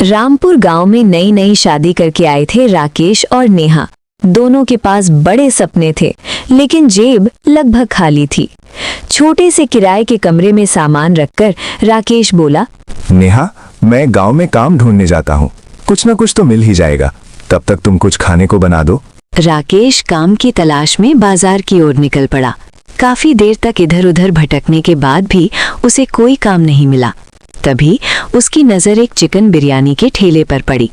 रामपुर गांव में नई नई शादी करके आए थे राकेश और नेहा। दोनों के पास बड़े सपने थे, लेकिन जेब लगभग खाली थी। छोटे से किराए के कमरे में सामान रखकर राकेश बोला, नेहा, मैं गांव में काम ढूंढने जाता हूँ। कुछ न कुछ तो मिल ही जाएगा। तब तक तुम कुछ खाने को बना दो। राकेश काम की तलाश में बाजार की ओर निकल पड़ा। काफी देर तक इधर उधर भटकने के बाद भी उसे कोई काम नहीं मिला। तभी उसकी नजर एक चिकन बिरयानी के ठेले पर पड़ी।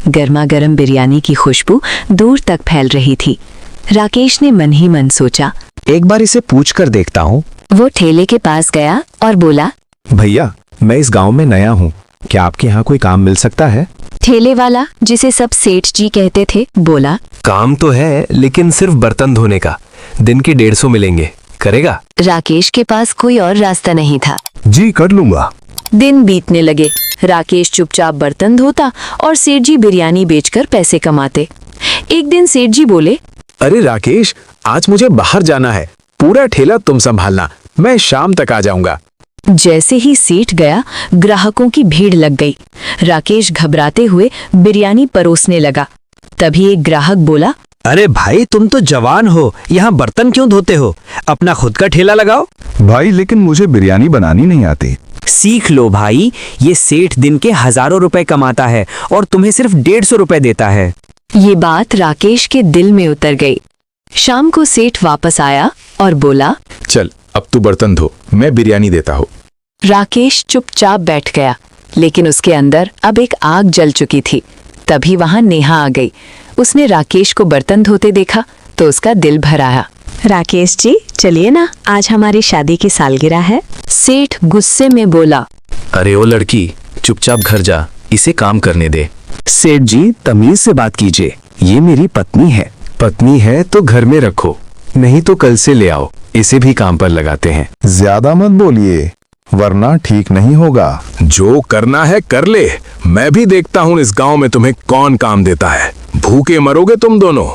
गर्मा गर्म बिरयानी की खुशबू दूर तक फैल रही थी। राकेश ने मन ही मन सोचा, एक बार इसे पूछ कर देखता हूँ। वो ठेले के पास गया और बोला, भैया, मैं इस गांव में नया हूँ, क्या आपके यहाँ कोई काम मिल सकता है? ठेले वाला, जिसे सब सेठ जी कहते थे, बोला, काम तो है, लेकिन सिर्फ बर्तन धोने का। दिन के 150 मिलेंगे, करेगा? राकेश के पास कोई और रास्ता नहीं था। जी, कर लूंगा। दिन बीतने लगे। राकेश चुपचाप बर्तन धोता और सेठ जी बिरयानी बेचकर पैसे कमाते। एक दिन सेठ जी बोले, अरे राकेश, आज मुझे बाहर जाना है, पूरा ठेला तुम संभालना, मैं शाम तक आ जाऊंगा। जैसे ही सेठ गया, ग्राहकों की भीड़ लग गई। राकेश घबराते हुए बिरयानी परोसने लगा। तभी एक ग्राहक बोला, अरे भाई, तुम तो जवान हो, यहाँ बर्तन क्यों धोते हो? अपना खुद का ठेला लगाओ। भाई, लेकिन मुझे बिरयानी बनानी नहीं आती। सीख लो भाई, ये सेठ दिन के हजारों रुपए कमाता है और तुम्हें सिर्फ 150 रुपए देता है। ये बात राकेश के दिल में उतर गई। शाम को सेठ वापस आया और बोला, चल, अब तू बर्तन धो, मैं बिरयानी देता हूँ। राकेश चुपचाप बैठ गया, लेकिन उसके अंदर अब एक आग जल चुकी थी। तभी वहां नेहा आ गई। उसने राकेश को बर्तन धोते देखा तो उसका दिल भर आया। राकेश जी, चलिए ना, आज हमारी शादी की सालगिरह है। सेठ गुस्से में बोला, अरे ओ लड़की, चुपचाप घर जा, इसे काम करने दे। सेठ जी, तमीज से बात कीजिए, ये मेरी पत्नी है। पत्नी है तो घर में रखो, नहीं तो कल से ले आओ, इसे भी काम पर लगाते हैं। ज्यादा मत बोलिए, वरना ठीक नहीं होगा। जो करना है कर ले, मैं भी देखता हूँ इस गांव में तुम्हें कौन काम देता है। भूखे मरोगे तुम दोनों।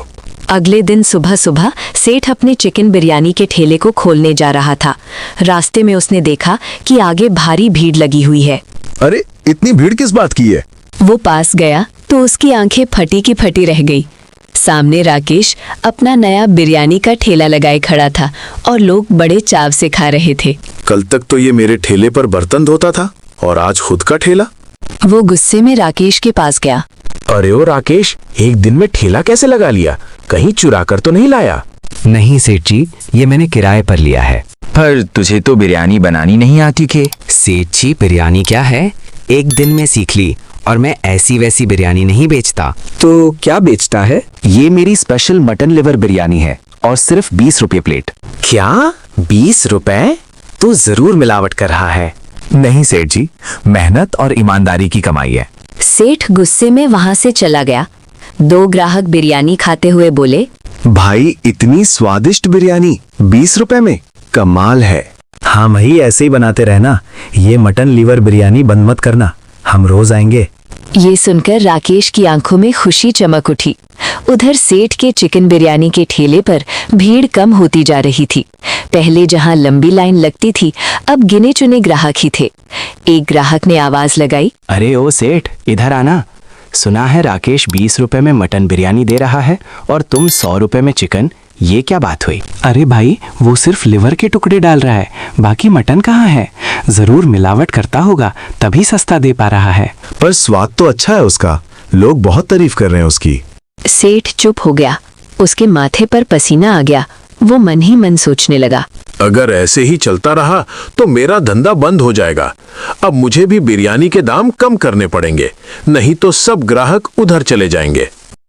अगले दिन सुबह सुबह सेठ अपने चिकन बिरयानी के ठेले को खोलने जा रहा था। रास्ते में उसने देखा कि आगे भारी भीड़ लगी हुई है। अरे, इतनी भीड़ किस बात की है? वो पास गया तो उसकी आंखें फटी की फटी रह गई। सामने राकेश अपना नया बिरयानी का ठेला लगाए खड़ा था और लोग बड़े चाव से खा रहे थे। कल तक तो ये मेरे ठेले पर बर्तन धोता था और आज खुद का ठेला। वो गुस्से में राकेश के पास गया। अरे ओ राकेश, एक दिन में ठेला कैसे लगा लिया? कहीं चुरा कर तो नहीं लाया? नहीं सेठ जी, ये मैंने किराए पर लिया है। पर तुझे तो बिरयानी बनानी नहीं आती के? सेठ जी, बिरयानी क्या है, एक दिन में सीख ली, और मैं ऐसी वैसी बिरयानी नहीं बेचता। तो क्या बेचता है? ये मेरी स्पेशल मटन लिवर बिरयानी है और सिर्फ 20 रुपये प्लेट। क्या 20 रुपए? तू जरूर मिलावट कर रहा है। नहीं सेठ जी, मेहनत और ईमानदारी की कमाई है। सेठ गुस्से में वहां से चला गया। 2 ग्राहक बिरयानी खाते हुए बोले, भाई, इतनी स्वादिष्ट बिरयानी 20 रुपए में, कमाल है। हाँ भाई, ऐसे ही बनाते रहना। ये मटन लीवर बिरयानी बंद मत करना, हम रोज आएंगे। ये सुनकर राकेश की आंखों में खुशी चमक उठी। उधर सेठ के चिकन बिरयानी के ठेले पर भीड़ कम होती जा रही थी। पहले जहां लंबी लाइन लगती थी, अब गिने चुने ग्राहक ही थे। एक ग्राहक ने आवाज लगाई, अरे ओ सेठ, इधर आना। सुना है राकेश 20 रुपए में मटन बिरयानी दे रहा है और तुम 100 रुपए में चिकन। ये क्या बात हुई? अरे भाई, वो सिर्फ लिवर के टुकड़े डाल रहा है, बाकी मटन कहाँ है? जरूर मिलावट करता होगा, तभी सस्ता दे पा रहा है। पर स्वाद तो अच्छा है उसका, लोग बहुत तारीफ कर रहे हैं उसकी। सेठ चुप हो गया। उसके माथे पर पसीना आ गया। वो मन ही मन सोचने लगा, अगर ऐसे ही चलता रहा तो मेरा धंधा बंद हो जाएगा। अब मुझे भी बिरयानी के दाम कम करने पड़ेंगे, नहीं तो सब ग्राहक उधर चले जाएंगे।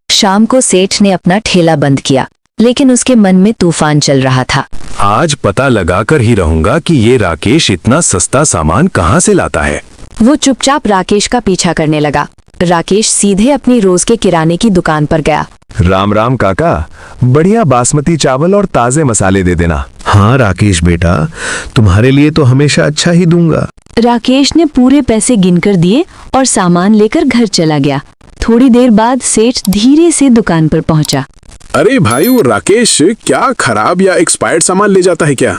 शाम को सेठ ने अपना ठेला बंद किया, लेकिन उसके मन में तूफान चल रहा था। आज पता लगा कर ही रहूंगा कि ये राकेश इतना सस्ता सामान कहाँ से लाता है। वो चुपचाप राकेश का पीछा करने लगा। राकेश सीधे अपनी रोज के किराने की दुकान पर गया। राम राम काका, बढ़िया बासमती चावल और ताजे मसाले दे देना। हाँ राकेश बेटा, तुम्हारे लिए तो हमेशा अच्छा ही दूंगा। राकेश ने पूरे पैसे गिनकर दिए और सामान लेकर घर चला गया। थोड़ी देर बाद सेठ धीरे से दुकान पर पहुंचा। अरे भाई, वो राकेश क्या खराब या एक्सपायर्ड सामान ले जाता है क्या?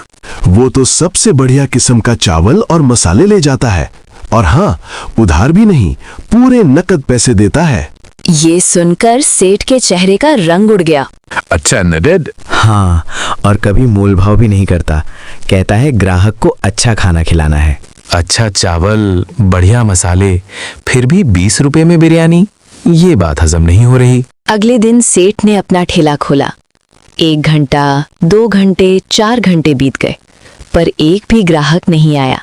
वो तो सबसे बढ़िया किस्म का चावल और मसाले ले जाता है। और हाँ, उधार भी नहीं, पूरे नकद पैसे देता है। ये सुनकर सेठ के चेहरे का रंग उड़ गया। अच्छा नडेड। हाँ, और कभी मोल भाव भी नहीं करता। कहता है ग्राहक को अच्छा खाना खिलाना है। अच्छा चावल, बढ़िया मसाले, फिर भी 20 रुपए में बिरयानी, ये बात हजम नहीं हो रही। अगले दिन सेठ ने अपना ठेला खोला। 1 घंटा, 2 घंटे, 4 घंटे बीत गए, पर एक भी ग्राहक नहीं आया।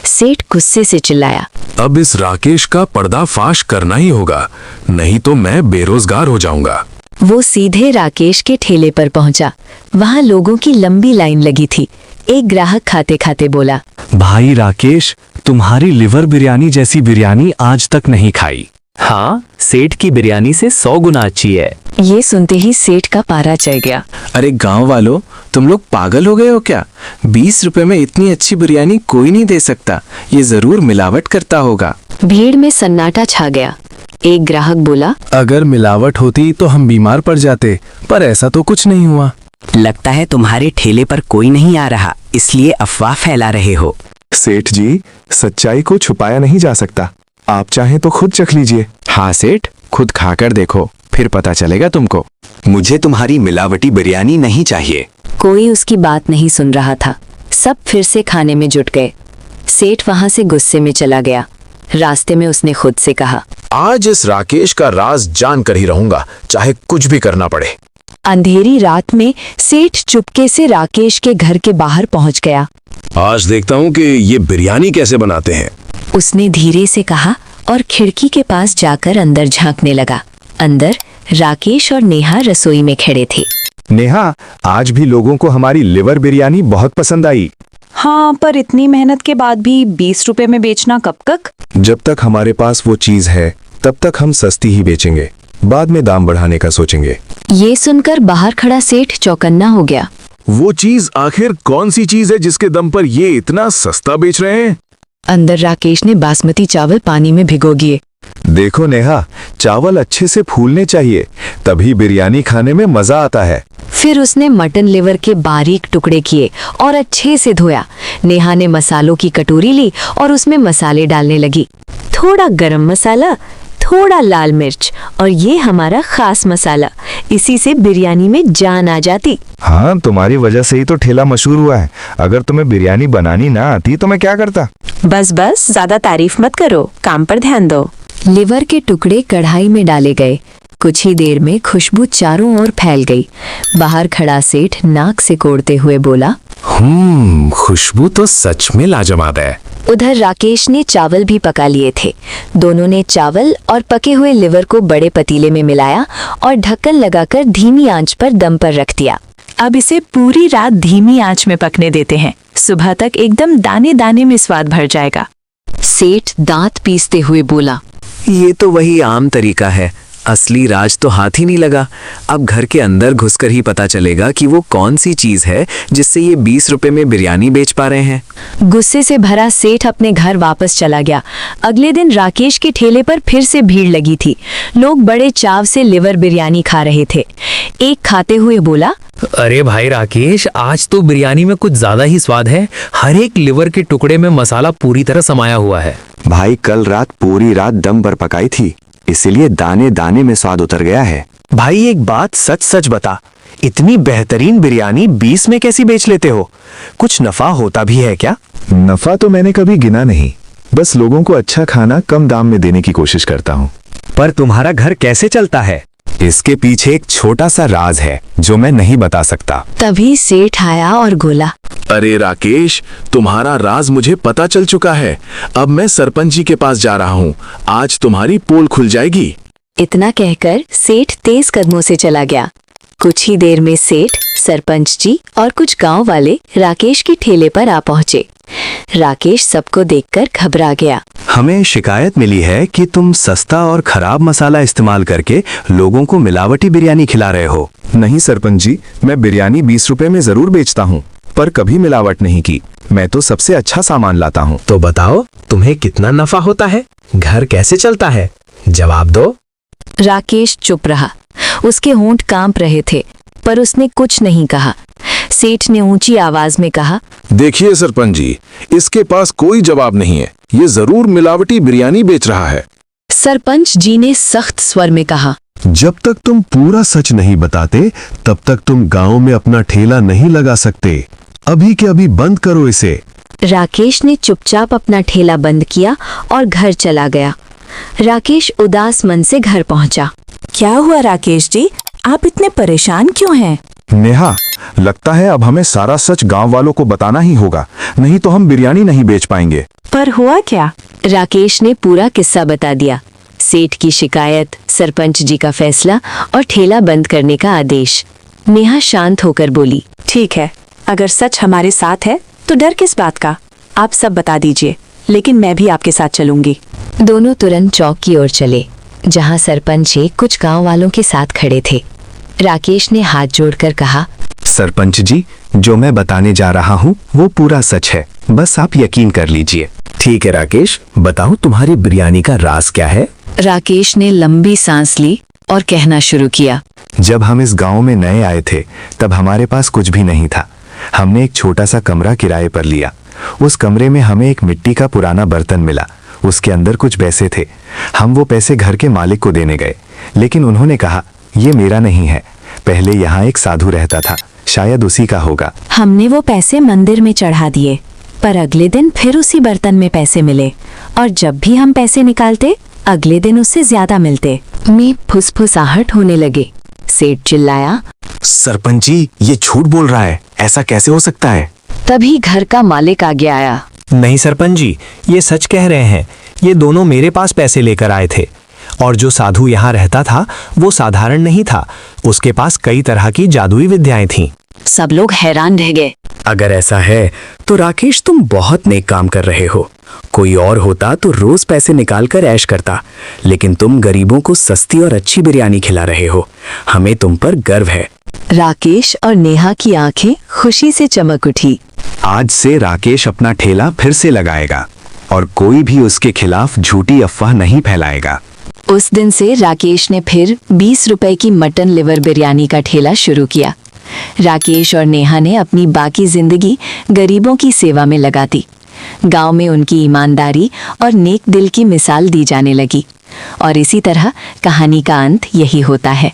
सेठ गुस्से से चिल्लाया, अब इस राकेश का पर्दाफाश करना ही होगा, नहीं तो मैं बेरोजगार हो जाऊंगा। वो सीधे राकेश के ठेले पर पहुंचा। वहां लोगों की लंबी लाइन लगी थी। एक ग्राहक खाते खाते बोला, भाई राकेश, तुम्हारी लिवर बिरयानी जैसी बिरयानी आज तक नहीं खाई। हाँ, सेठ की बिरयानी से 100 गुना अच्छी है। ये सुनते ही सेठ का पारा चढ़ गया। अरे गांव वालों, तुम लोग पागल हो गए हो क्या? 20 रुपए में इतनी अच्छी बिरयानी कोई नहीं दे सकता, ये जरूर मिलावट करता होगा। भीड़ में सन्नाटा छा गया। एक ग्राहक बोला, अगर मिलावट होती तो हम बीमार पड़ जाते, पर ऐसा तो कुछ नहीं हुआ। लगता है तुम्हारे ठेले पर कोई नहीं आ रहा, इसलिए अफवाह फैला रहे हो। सेठ जी, सच्चाई को छुपाया नहीं जा सकता। आप चाहें तो खुद चख लीजिए। हाँ सेठ, खुद खाकर देखो, फिर पता चलेगा तुमको। मुझे तुम्हारी मिलावटी बिरयानी नहीं चाहिए। कोई उसकी बात नहीं सुन रहा था। सब फिर से खाने में जुट गए। सेठ वहां से गुस्से में चला गया। रास्ते में उसने खुद से कहा, आज इस राकेश का राज जान कर ही रहूंगा, चाहे कुछ भी करना पड़े। अंधेरी रात में सेठ चुपके से राकेश के घर के बाहर पहुंच गया। आज देखता हूँ कि ये बिरयानी कैसे बनाते हैं। उसने धीरे से कहा और खिड़की के पास जाकर अंदर झांकने लगा। अंदर राकेश और नेहा रसोई में खड़े थे। नेहा, आज भी लोगों को हमारी लिवर बिरयानी बहुत पसंद आई। हाँ, पर इतनी मेहनत के बाद भी 20 रुपए में बेचना कब तक? जब तक हमारे पास वो चीज है, तब तक हम सस्ती ही बेचेंगे, बाद में दाम बढ़ाने का सोचेंगे। ये सुनकर बाहर खड़ा सेठ चौकन्ना हो गया। वो चीज आखिर कौन सी चीज है जिसके दम पर ये इतना सस्ता बेच रहे हैं? अंदर राकेश ने बासमती चावल पानी में भिगो दिए। देखो नेहा, चावल अच्छे से फूलने चाहिए, तभी बिरयानी खाने में मजा आता है। फिर उसने मटन लिवर के बारीक टुकड़े किए और अच्छे से धोया। नेहा ने मसालों की कटोरी ली और उसमें मसाले डालने लगी। थोड़ा गरम मसाला, थोड़ा लाल मिर्च और ये हमारा खास मसाला। इसी से बिरयानी में जान आ जाती। हाँ, तुम्हारी वजह से ही तो ठेला मशहूर हुआ है। अगर तुम्हें बिरयानी बनानी ना आती तो मैं क्या करता। बस बस, ज्यादा तारीफ मत करो, काम पर ध्यान दो। लिवर के टुकड़े कढ़ाई में डाले गए। कुछ ही देर में खुशबू चारों ओर फैल गई। बाहर खड़ा सेठ नाक से कोड़ते हुए बोला, खुशबू तो सच में लाजवाब है। उधर राकेश ने चावल भी पका लिए थे। दोनों ने चावल और पके हुए लिवर को बड़े पतीले में मिलाया और ढक्कन लगाकर धीमी आंच पर दम पर रख दिया। अब इसे पूरी रात धीमी आंच में पकने देते हैं। सुबह तक एकदम दाने दाने में स्वाद भर जाएगा। सेठ दांत पीसते हुए बोला, ये तो वही आम तरीका है, असली राज तो हाथ ही नहीं लगा। अब घर के अंदर घुसकर ही पता चलेगा कि वो कौन सी चीज है जिससे ये 20 रुपए में बिरयानी बेच पा रहे हैं। गुस्से से भरा सेठ अपने घर वापस चला गया। अगले दिन राकेश के ठेले पर फिर से भीड़ लगी थी। लोग बड़े चाव से लिवर बिरयानी खा रहे थे। एक खाते हुए बोला, अरे भाई राकेश, आज तो बिरयानी में कुछ ज्यादा ही स्वाद है। हर एक लिवर के टुकड़े में मसाला पूरी तरह समाया हुआ है। भाई, कल रात पूरी रात दम पर पकाई थी, इसीलिए दाने दाने में स्वाद उतर गया है। भाई एक बात सच सच बता, इतनी बेहतरीन बिरयानी 20 में कैसी बेच लेते हो? कुछ नफा होता भी है क्या? नफा तो मैंने कभी गिना नहीं, बस लोगों को अच्छा खाना कम दाम में देने की कोशिश करता हूँ। पर तुम्हारा घर कैसे चलता है? इसके पीछे एक छोटा सा राज है जो मैं नहीं बता सकता। तभी सेठ आया और बोला, अरे राकेश, तुम्हारा राज मुझे पता चल चुका है। अब मैं सरपंच जी के पास जा रहा हूँ, आज तुम्हारी पोल खुल जाएगी। इतना कहकर सेठ तेज कदमों से चला गया। कुछ ही देर में सेठ, सरपंच जी और कुछ गांव वाले राकेश के ठेले पर आ पहुंचे। राकेश सबको देखकर घबरा गया। हमें शिकायत मिली है कि तुम सस्ता और खराब मसाला इस्तेमाल करके लोगों को मिलावटी बिरयानी खिला रहे हो। नहीं सरपंच जी, मैं बिरयानी 20 रुपए में जरूर बेचता हूँ, पर कभी मिलावट नहीं की। मैं तो सबसे अच्छा सामान लाता हूँ। तो बताओ, तुम्हें कितना नफा होता है? घर कैसे चलता है? जवाब दो। राकेश चुप रहा। उसके होंठ कांप रहे थे, पर उसने कुछ नहीं कहा। सेठ ने ऊंची आवाज में कहा। देखिए सरपंच जी, इसके पास कोई जवाब नहीं है। ये जरूर मिलावटी बिरयानी बेच रहा है। सरपंच जी ने सख्त स्वर में कहा। जब तक तुम पूरा सच नहीं बताते तब तक तुम गांव में अपना ठेला नहीं लगा सकते। अभी के अभी बंद करो इसे। राकेश ने चुपचाप अपना ठेला बंद किया और घर चला गया। राकेश उदास मन से घर पहुंचा। क्या हुआ राकेश जी, आप इतने परेशान क्यों हैं? नेहा, लगता है अब हमें सारा सच गांव वालों को बताना ही होगा, नहीं तो हम बिरयानी नहीं बेच पाएंगे। पर हुआ क्या? राकेश ने पूरा किस्सा बता दिया। सेठ की शिकायत, सरपंच जी का फैसला और ठेला बंद करने का आदेश। नेहा शांत होकर बोली। ठीक है, अगर सच हमारे साथ है तो डर किस बात का? आप सब बता दीजिए, लेकिन मैं भी आपके साथ चलूंगी। दोनों तुरंत चौक की ओर चले, जहां सरपंच जी कुछ गांव वालों के साथ खड़े थे। राकेश ने हाथ जोड़कर कहा। सरपंच जी, जो मैं बताने जा रहा हूँ वो पूरा सच है, बस आप यकीन कर लीजिए। ठीक है राकेश, बताओ तुम्हारी बिरयानी का राज क्या है? राकेश ने लंबी सांस ली और कहना शुरू किया। जब हम इस गांव में नए आए थे तब हमारे पास कुछ भी नहीं था। हमने एक छोटा सा कमरा किराए पर लिया। उस कमरे में हमें एक मिट्टी का पुराना बर्तन मिला। उसके अंदर कुछ पैसे थे। हम वो पैसे घर के मालिक को देने गए, लेकिन उन्होंने कहा ये मेरा नहीं है, पहले यहाँ एक साधु रहता था, शायद उसी का होगा। हमने वो पैसे मंदिर में चढ़ा दिए, पर अगले दिन फिर उसी बर्तन में पैसे मिले, और जब भी हम पैसे निकालते अगले दिन उससे ज्यादा मिलते। में फुसफुसाहट होने लगे। सेठ चिल्लाया। सरपंच जी, ये झूठ बोल रहा है, ऐसा कैसे हो सकता है? तभी घर का मालिक आगे आया। नहीं सरपंच जी, ये सच कह रहे हैं। ये दोनों मेरे पास पैसे लेकर आए थे, और जो साधु यहाँ रहता था वो साधारण नहीं था, उसके पास कई तरह की जादुई विद्याएं थीं। सब लोग हैरान रह गए। अगर ऐसा है तो राकेश तुम बहुत नेक काम कर रहे हो। कोई और होता तो रोज पैसे निकाल कर ऐश करता, लेकिन तुम गरीबों को सस्ती और अच्छी बिरयानी खिला रहे हो। हमें तुम पर गर्व है। राकेश और नेहा की आंखें खुशी से चमक उठी। आज से राकेश अपना ठेला फिर से लगाएगा और कोई भी उसके खिलाफ झूठी अफवाह नहीं फैलाएगा। उस दिन से राकेश ने फिर 20 रुपए की मटन लिवर बिरयानी का ठेला शुरू किया। राकेश और नेहा ने अपनी बाकी जिंदगी गरीबों की सेवा में लगा दी। गांव में उनकी ईमानदारी और नेक दिल की मिसाल दी जाने लगी, और इसी तरह कहानी का अंत यही होता है।